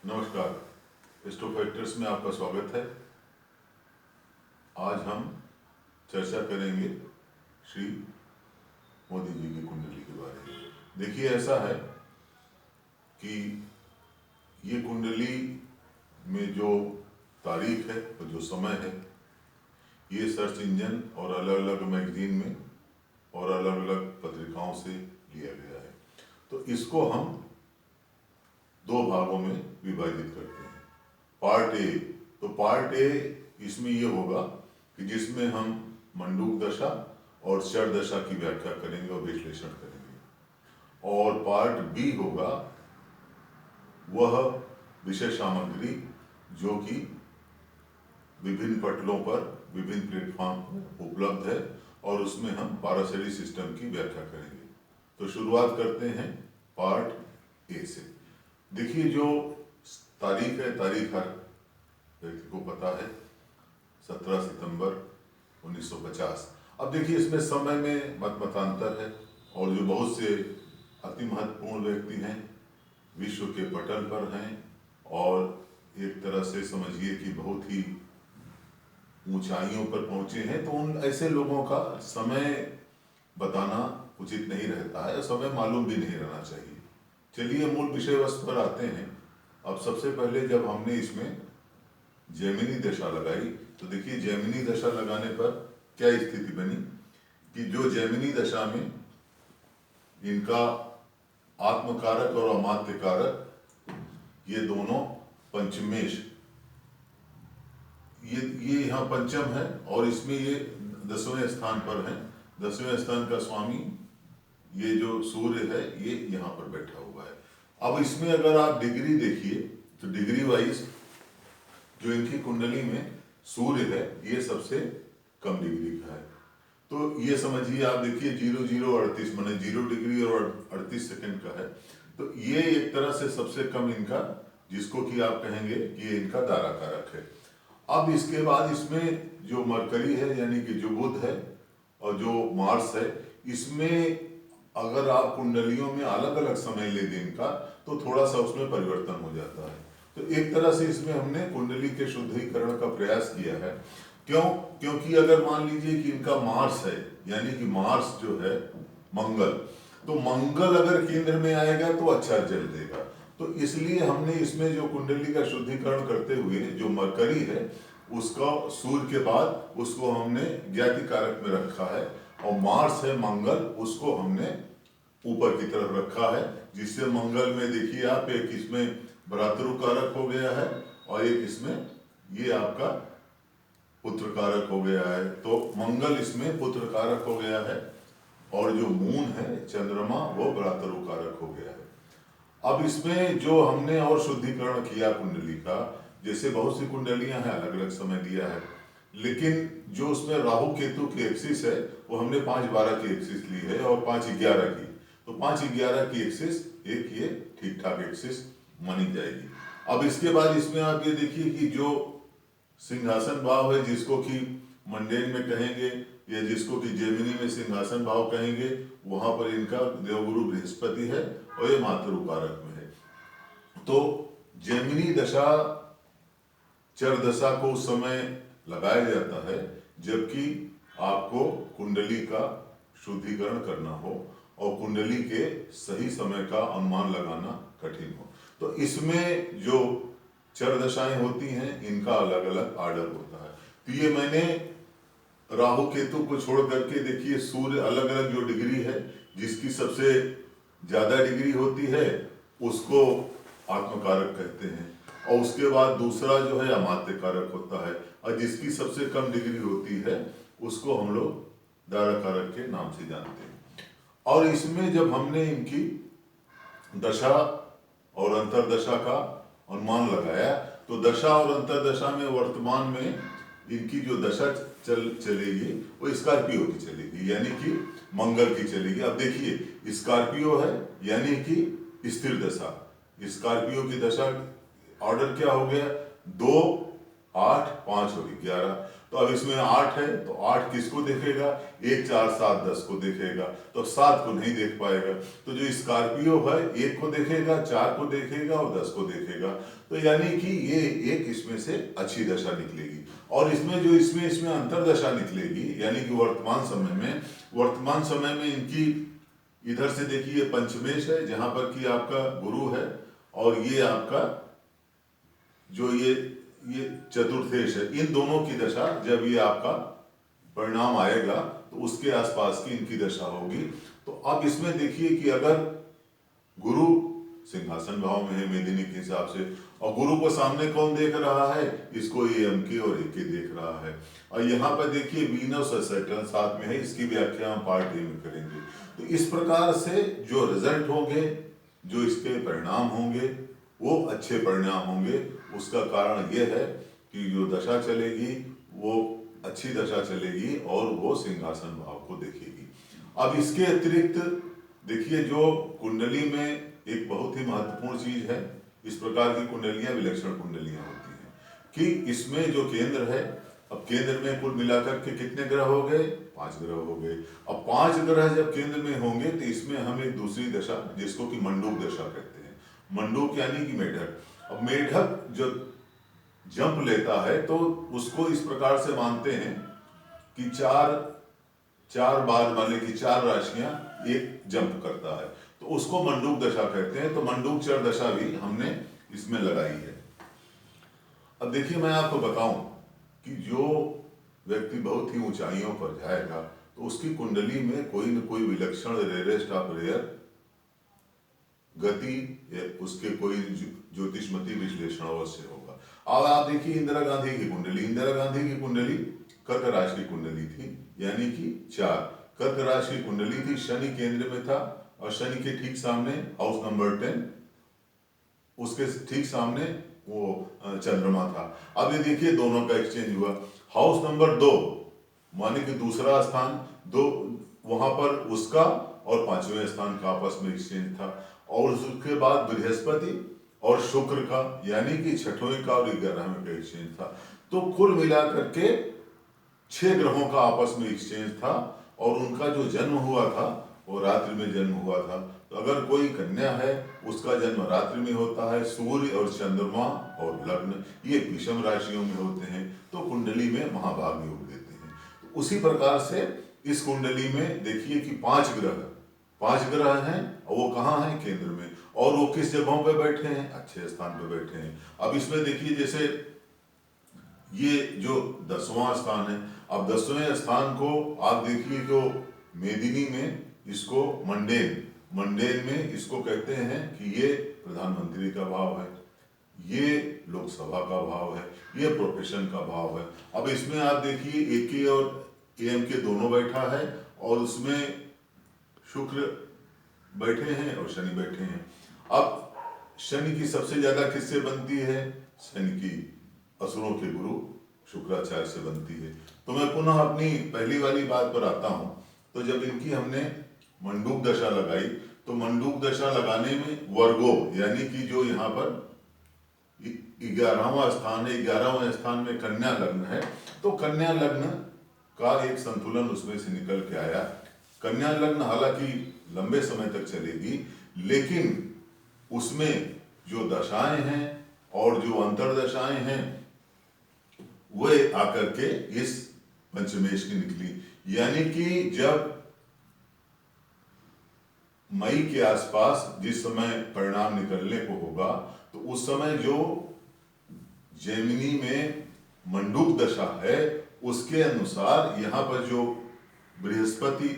नमस्कार, astro factors में आपका स्वागत है। आज हम चर्चा करेंगे श्री मोदी जी की कुंडली के बारे में। देखिए, ऐसा है कि ये कुंडली में जो तारीख है और जो समय है, ये सर्च इंजन और अलग अलग मैगजीन में और अलग अलग पत्रिकाओं से लिया गया है। तो इसको हम दो भागों में विभाजित करते हैं। पार्ट ए, तो पार्ट ए इसमें ये होगा कि जिसमें हम मंडूक दशा और चर दशा की व्याख्या करेंगे और विश्लेषण करेंगे। और पार्ट बी होगा वह विषय सामग्री जो कि विभिन्न पटलों पर विभिन्न प्लेटफॉर्म पर उपलब्ध है और उसमें हम पारासेडी सिस्टम की व्याख्या करेंगे। तो शुरुआत करते हैं पार्ट ए से। देखिए, जो तारीख है, तारीख हर व्यक्ति को पता है, 17 सितंबर 1950। अब देखिए, इसमें समय में मतांतर है और जो बहुत से अति महत्वपूर्ण व्यक्ति हैं विश्व के पटल पर हैं और एक तरह से समझिए कि बहुत ही ऊंचाइयों पर पहुंचे हैं, तो उन ऐसे लोगों का समय बताना उचित नहीं रहता है, समय मालूम भी नहीं रहना चाहिए। चलिए मूल विषय वस्तु पर आते हैं। अब सबसे पहले जब हमने इसमें जैमिनी दशा लगाई, तो देखिए जैमिनी दशा लगाने पर क्या स्थिति बनी कि जो जैमिनी दशा में इनका आत्मकारक और अमात्य कारक ये दोनों पंचमेश, ये यहाँ पंचम है और इसमें ये 10वें स्थान पर है। 10वें स्थान का स्वामी ये जो सूर्य है ये यहाँ पर बैठा हुआ है। अब इसमें अगर आप डिग्री देखिए तो डिग्री वाइज जो इनकी कुंडली में सूर्य है ये सबसे कम डिग्री का है। तो ये समझिए, आप देखिए 0038 माने 0 डिग्री और 38 सेकंड का है। तो ये एक तरह से सबसे कम इनका, जिसको कि आप कहेंगे कि ये इनका दारा कारक है। अब इसके बाद इसमें जो मरकरी है यानी कि जो बुध है और जो मार्स है, इसमें अगर आप कुंडलियों में अलग अलग समय ले दिन का तो थोड़ा सा उसमें परिवर्तन हो जाता है। तो एक तरह से इसमें हमने कुंडली के शुद्धिकरण का प्रयास किया है। क्यों? क्योंकि अगर मान लीजिए कि इनका मार्स है यानी कि मार्स जो है मंगल, तो मंगल अगर केंद्र में आएगा तो अच्छा रिजल्ट देगा। तो इसलिए हमने इसमें जो कुंडली का शुद्धिकरण करते हुए जो मरकरी है उसका सूर्य के बाद उसको हमने ज्ञाति कारक में रखा है और मार्स है मंगल, उसको हमने ऊपर की तरफ रखा है, जिससे मंगल में देखिए आप एक इसमें भ्रातृ कारक हो गया है और एक इसमें ये आपका पुत्र कारक हो गया है। तो मंगल इसमें पुत्र कारक हो गया है और जो मून है चंद्रमा वो भ्रातृ कारक हो गया है। अब इसमें जो हमने और शुद्धिकरण किया कुंडली का, जैसे बहुत सी कुंडलियां हैं अलग अलग समय दिया है, लेकिन जो उसमें राहु केतु की एक्सिस है वो हमने 5-12 की एक्सिस ली है और 5-11 की। तो 5-11 की एक्सिस एक ये ठीक ठाक एक्सिस मानी जाएगी। अब इसके बाद इसमें आप ये देखिए कि जो सिंहासन भाव है, जिसको कि मंडेन में कहेंगे या जिसको कि जेमिनी में सिंहासन भाव कहेंगे, वहां पर इनका देवगुरु बृहस्पति है और ये मातृकारक में है। तो जेमिनी दशा चर दशा को उस समय लगाया जाता है जबकि आपको कुंडली का शुद्धिकरण करना हो और कुंडली के सही समय का अनुमान लगाना कठिन हो। तो इसमें जो चर दशाएं होती हैं इनका अलग अलग आर्डर होता है। तो ये मैंने राहु केतु को छोड़ करके देखिए सूर्य अलग अलग जो डिग्री है, जिसकी सबसे ज्यादा डिग्री होती है उसको आत्मकारक कहते हैं और उसके बाद दूसरा जो है अमात्य कारक होता है और जिसकी सबसे कम डिग्री होती है उसको हम लोग दारा कारक के नाम से जानते हैं। और इसमें जब हमने इनकी दशा और अंतरदशा का अनुमान लगाया तो दशा और अंतरदशा में वर्तमान में इनकी जो दशा चलेगी वो स्कॉर्पियो की चलेगी यानी कि मंगल की चलेगी। अब देखिए स्कॉर्पियो है यानी कि स्थिर दशा। स्कॉर्पियो की दशा ऑर्डर क्या हो गया, 2, 8, 5 और 11। तो अब इसमें 8 है, तो 8 किसको देखेगा? 1 4 7 10 को देखेगा, तो 7 को नहीं देख पाएगा। तो जो स्कॉर्पियो है 1 को देखेगा, 4 को देखेगा और 10 को देखेगा। तो यानी कि ये एक इसमें से अच्छी दशा निकलेगी। और इसमें जो इसमें अंतरदशा निकलेगी, यानी कि वर्तमान समय में इनकी इधर से देखिए पंचमेश है, जहां पर कि आपका गुरु है, और ये आपका जो ये चतुर्थेश है। इन दोनों की दशा जब ये आपका परिणाम आएगा तो उसके आसपास की इनकी दशा होगी। तो अब इसमें देखिए कि अगर गुरु सिंहासन भाव में है मेदिनी के हिसाब से, और गुरु को सामने कौन देख रहा है? इसको ये एम के और ए के देख रहा है। और यहाँ पर देखिए वीनस और सैटर्न साथ में है, इसकी व्याख्या हम पार्ट ए में करेंगे। तो इस प्रकार से जो रिजल्ट होंगे, जो इसके परिणाम होंगे, वो अच्छे परिणाम होंगे। उसका कारण यह है कि जो दशा चलेगी वो अच्छी दशा चलेगी और वो सिंहासन भाव को देखेगी। अब इसके अतिरिक्त देखिए जो कुंडली में एक बहुत ही महत्वपूर्ण चीज है, इस प्रकार की कुंडलियां विलक्षण कुंडलियां होती हैं कि इसमें जो केंद्र है, अब केंद्र में कुल मिलाकर के कितने ग्रह हो गए? 5 ग्रह हो गए। अब 5 ग्रह जब केंद्र में होंगे तो इसमें हम एक दूसरी दशा, जिसको कि मंडूक दशा कहते हैं, मंडूक यानी कि मेढक। अब मेढक जो जंप लेता है तो उसको इस प्रकार से मानते हैं कि चार बार, मान ली कि 4 राशियां एक जंप करता है, तो उसको मंडूक दशा कहते हैं। तो मंडूक चर दशा भी हमने इसमें लगाई है। अब देखिए मैं आपको बताऊं कि जो व्यक्ति बहुत ही ऊंचाइयों पर जाएगा तो उसकी कुंडली में कोई न कोई विलक्षण, रेयरेस्ट ऑफ रेयर गति या उसके कोई ज्योतिषमती विश्लेषण अवश्य होगा। अब आप देखिए इंदिरा गांधी की कुंडली कर्क राशि की कुंडली थी, यानी कि 4 कर्क राशि की कुंडली थी। शनि केंद्र में था और शनि के ठीक सामने हाउस नंबर 10, उसके ठीक सामने वो चंद्रमा था। अब ये देखिए दोनों का एक्सचेंज हुआ। हाउस नंबर 2 माने कि दूसरा स्थान, 2 वहां पर उसका और 5वें स्थान का आपस में एक्सचेंज था। और उसके बाद बृहस्पति और शुक्र का, यानी कि 6वें का और 11वें का एक्सचेंज था। तो कुल मिलाकर के 6 ग्रहों का आपस में एक्सचेंज था। और उनका जो जन्म हुआ था वो रात्रि में जन्म हुआ था। तो अगर कोई कन्या है उसका जन्म रात्रि में होता है। सूर्य और चंद्रमा और लग्न ये विषम राशियों में होते हैं, तो कुंडली में महाभाग योग देते हैं। तो उसी प्रकार से इस कुंडली में देखिए कि 5 ग्रह हैं, और वो कहाँ हैं? केंद्र में। और वो किस जगहों पे बैठे हैं? अच्छे स्थान पे बैठे हैं। अब इसमें देखिए जैसे ये जो 10वां स्थान है, अब 10वें स्थान को आप देखिए जो मेदिनी में इसको मंडेन में इसको कहते हैं कि ये प्रधानमंत्री का भाव है, ये लोकसभा का भाव है, ये प्रोफेशन का भाव है। अब इसमें आप देखिए एके और एम के दोनों बैठा है, और उसमें शुक्र बैठे हैं और शनि बैठे हैं। अब शनि की सबसे ज्यादा किससे बनती है? शनि की असुरों के गुरु शुक्राचार्य से बनती है। तो मैं पुनः अपनी पहली वाली बात पर आता हूं। तो जब इनकी हमने मंडूक दशा लगाई, तो मंडूक दशा लगाने में वर्गो, यानी कि जो यहाँ पर 11वां स्थान है, 11वें स्थान में कन्या लग्न है, तो कन्या लग्न का एक संतुलन उसमें से निकल के आया। कन्या लग्न हालांकि लंबे समय तक चलेगी, लेकिन उसमें जो दशाएं हैं और जो अंतरदशाएं हैं वे आकर के इस पंचमेश की निकली। यानी कि जब मई के आसपास जिस समय परिणाम निकलने को होगा, तो उस समय जो जेमिनी में मंडूक दशा है उसके अनुसार यहाँ पर जो बृहस्पति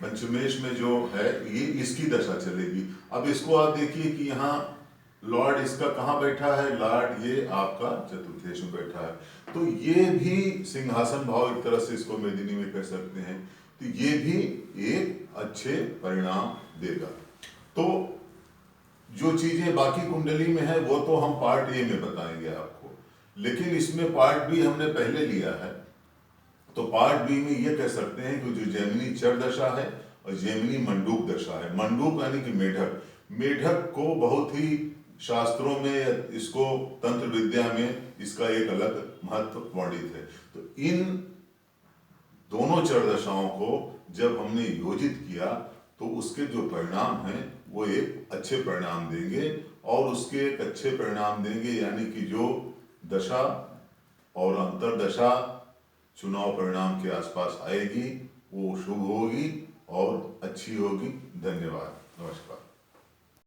पंचमेश में जो है ये इसकी दशा चलेगी। अब इसको आप देखिए कि यहाँ लॉर्ड इसका कहाँ बैठा है? लॉर्ड ये आपका चतुर्थेश में बैठा है। तो ये भी सिंहासन भाव एक तरह से इसको मेदिनी में कह सकते हैं। तो ये भी एक अच्छे परिणाम देगा। तो जो चीजें बाकी कुंडली में है वो तो हम पार्ट ए में बताएंगे आपको, लेकिन इसमें पार्ट बी हमने पहले लिया है। तो पार्ट बी में ये कह सकते हैं कि जो जेमिनी चर दशा है और जेमिनी मंडूक दशा है। मंडूक यानी कि मेढक को बहुत ही शास्त्रों में इसको तंत्र विद्या में इसका एक अलग महत्व वर्णित है। तो इन दोनों चर दशाओं को जब हमने योजित किया तो उसके जो परिणाम हैं वो एक अच्छे परिणाम देंगे, और उसके एक अच्छे परिणाम देंगे यानी कि जो दशा और अंतरदशा चुनाव परिणाम के आसपास आएगी वो शुभ होगी और अच्छी होगी। धन्यवाद, नमस्कार।